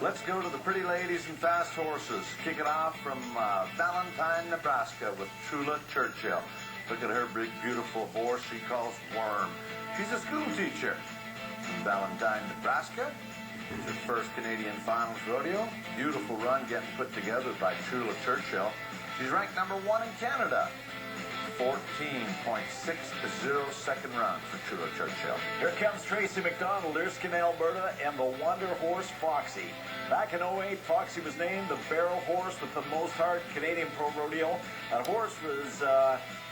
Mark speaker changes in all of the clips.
Speaker 1: Let's go to the pretty ladies and fast horses. Kick it off from Valentine, Nebraska with Trula Churchill. Look at her big, beautiful horse she calls Worm. She's a school teacher from Valentine, Nebraska. It's her first Canadian Finals rodeo. Beautiful run getting put together by Trula Churchill. She's ranked number 1 in Canada. 14.6 second run for Trula Churchill.
Speaker 2: Here comes Tracy McDonald, Erskine, Alberta, and the Wonder Horse Foxy. Back in 08, Foxy was named the barrel horse with the most hard Canadian Pro Rodeo. That horse was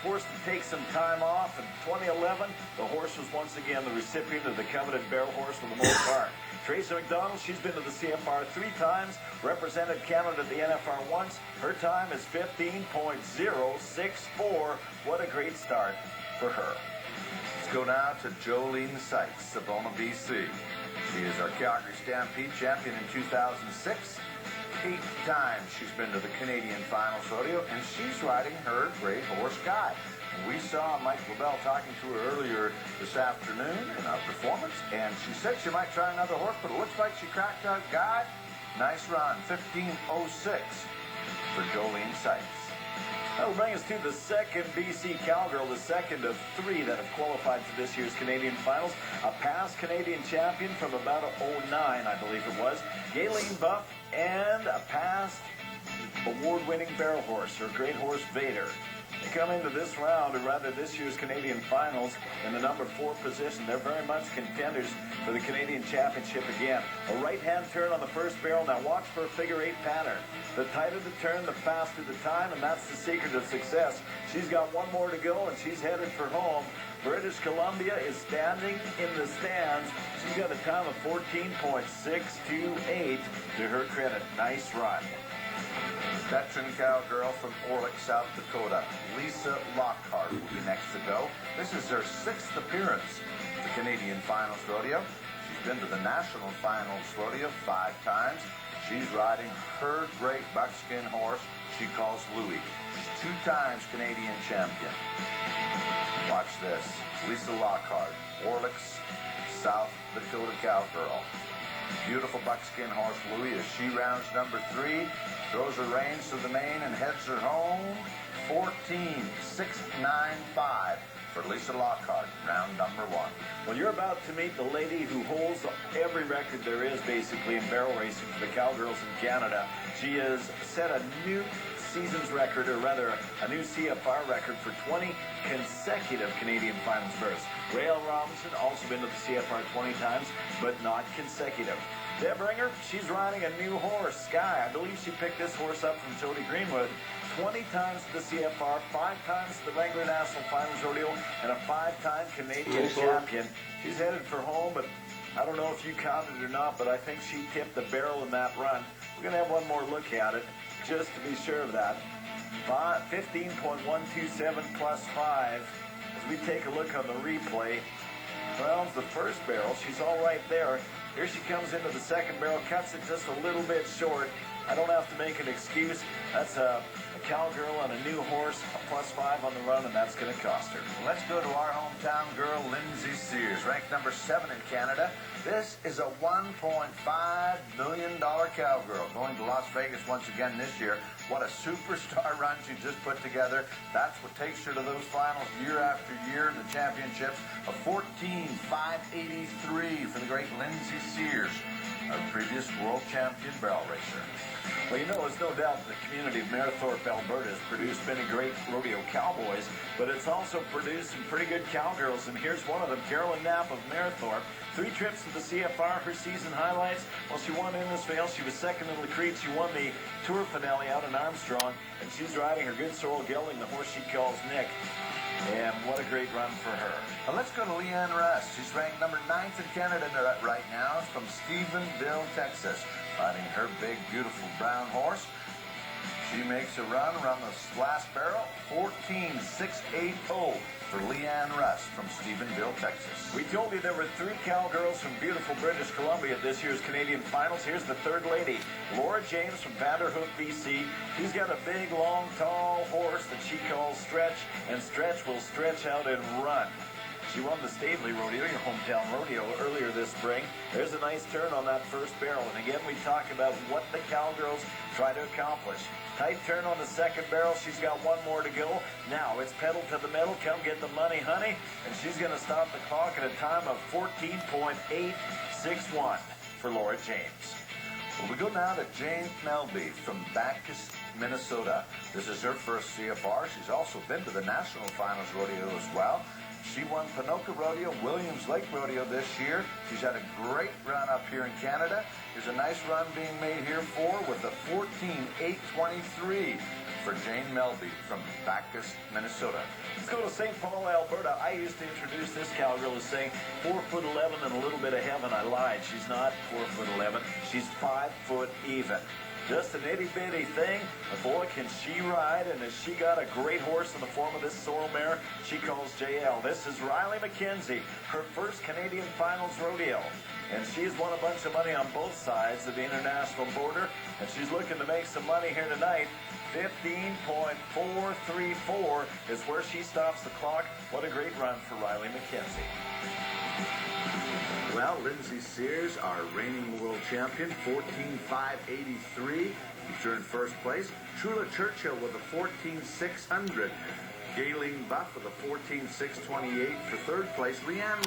Speaker 2: forced to take some time off. In 2011, the horse was once again the recipient of the coveted barrel horse with the most heart. Tracy McDonald, she's been to the CFR 3 times, represented Canada at the NFR once. Her time is 15.064. What a great start for her.
Speaker 1: Let's go now to Jolene Sykes, Savona, BC. She is our Calgary Stampede champion in 2006. 8 times she's been to the Canadian Finals rodeo, and she's riding her great horse, Guy. We saw Mike LaBelle talking to her earlier this afternoon in our performance, and she said she might try another horse, but it looks like she cracked out Guy. Nice run, 15.06 for Jolene Sykes.
Speaker 2: That'll bring us to the second BC Cowgirl, the second of 3 that have qualified for this year's Canadian Finals. A past Canadian champion from about 09, I believe it was, Galen Buff, and a past award-winning barrel horse, her great horse, Vader. They come into this round, or rather this year's Canadian Finals, in the number 4 position. They're very much contenders for the Canadian Championship again. A right-hand turn on the first barrel. Now watch for a figure-8 pattern. The tighter the turn, the faster the time, and that's the secret of success. She's got one more to go, and she's headed for home. British Columbia is standing in the stands. She's got a time of 14.628 to her credit. Nice run.
Speaker 1: Veteran cowgirl from Orlick, South Dakota, Lisa Lockhart, will be next to go. This is her 6th appearance at the Canadian Finals Rodeo. She's been to the National Finals Rodeo 5 times. She's riding her great buckskin horse she calls Louie. She's 2 times Canadian champion. Watch this. Lisa Lockhart, Orlick's South Dakota cowgirl. Beautiful buckskin horse Louie as she rounds number 3, throws her reins to the mane and heads her home. 14.695 for Lisa Lockhart, round number 1.
Speaker 2: Well, you're about to meet the lady who holds every record there is basically in barrel racing for the cowgirls in Canada. She has set a new season's record, or rather a new CFR record for 20 consecutive Canadian Finals berths. Rael Robinson also been to the CFR 20 times, but not consecutive. Deb Ringer, she's riding a new horse, Sky. I believe she picked this horse up from Jody Greenwood. 20 times to the CFR, 5 times to the Wrangler National Finals Rodeo, and a 5-time Canadian champion. She's headed for home, but I don't know if you counted or not, but I think she tipped the barrel in that run. We're going to have one more look at it, just to be sure of that. 15.127 plus 5. As we take a look on the replay, rounds the first barrel. She's all right there. Here she comes into the second barrel, cuts it just a little bit short. I don't have to make an excuse. That's a cowgirl on a new horse, a plus 5 on the run, and that's going to cost her.
Speaker 1: Let's go to our hometown girl, Lindsay Sears, ranked number 7 in Canada. This is a $1.5 million cowgirl going to Las Vegas once again this year. What a superstar run she just put together. That's what takes her to those finals year after year in the championships. A 14.583 for the great Lindsay Sears, our previous world champion barrel racer.
Speaker 2: Well, you know, there's no doubt that the community of Mayerthorpe, Alberta has produced many great rodeo cowboys, but it's also produced some pretty good cowgirls, and here's one of them, Carolyn Knapp of Mayerthorpe. 3 trips to the CFR, her season highlights. Well, she won Innisfail, she was second in the Creed, she won the Tour finale out in Armstrong, and she's riding her good sorrel gelding, the horse she calls Nick. And what a great run for her.
Speaker 1: Now let's go to Leanne Russ. She's ranked number 9th in Canada right now. It's from Stephenville, Texas. Riding her big, beautiful brown horse. She makes a run around the last barrel. 14.680 for Leanne Russ from Stephenville, Texas.
Speaker 2: We told you there were 3 cowgirls from beautiful British Columbia at this year's Canadian Finals. Here's the third lady, Laura James from Vanderhoof, BC. She's got a big, long, tall horse that she calls Stretch, and Stretch will stretch out and run. She won the Stavely Rodeo, your hometown rodeo, earlier this spring. There's a nice turn on that first barrel. And again, we talk about what the cowgirls try to accomplish. Tight turn on the second barrel. She's got one more to go. Now it's pedal to the metal. Come get the money, honey. And she's going to stop the clock at a time of 14.861 for Laura James.
Speaker 1: Well, we go now to Jane Melby from Bacchus, Minnesota. This is her first CFR. She's also been to the National Finals Rodeo as well. She won Ponoka Rodeo, Williams Lake Rodeo this year. She's had a great run up here in Canada. There's a nice run being made here with a 14.823 for Jane Melby from Bacchus, Minnesota.
Speaker 2: Let's go to St. Paul, Alberta. I used to introduce this cowgirl as saying 4'11" and a little bit of heaven. I lied. She's not 4'11". She's 5 foot even. Just an itty-bitty thing. But boy, can she ride, and has she got a great horse in the form of this sorrel mare she calls JL. This is Riley McKenzie, her first Canadian Finals rodeo. And she's won a bunch of money on both sides of the international border, and she's looking to make some money here tonight. 15.434 is where she stops the clock. What a great run for Riley McKenzie.
Speaker 1: Well, Lindsay Sears, our reigning world champion, 14.583. Returned first place. Trula Churchill with a 14.600. Gayleen Buff with a 14.628 for third place. Leanne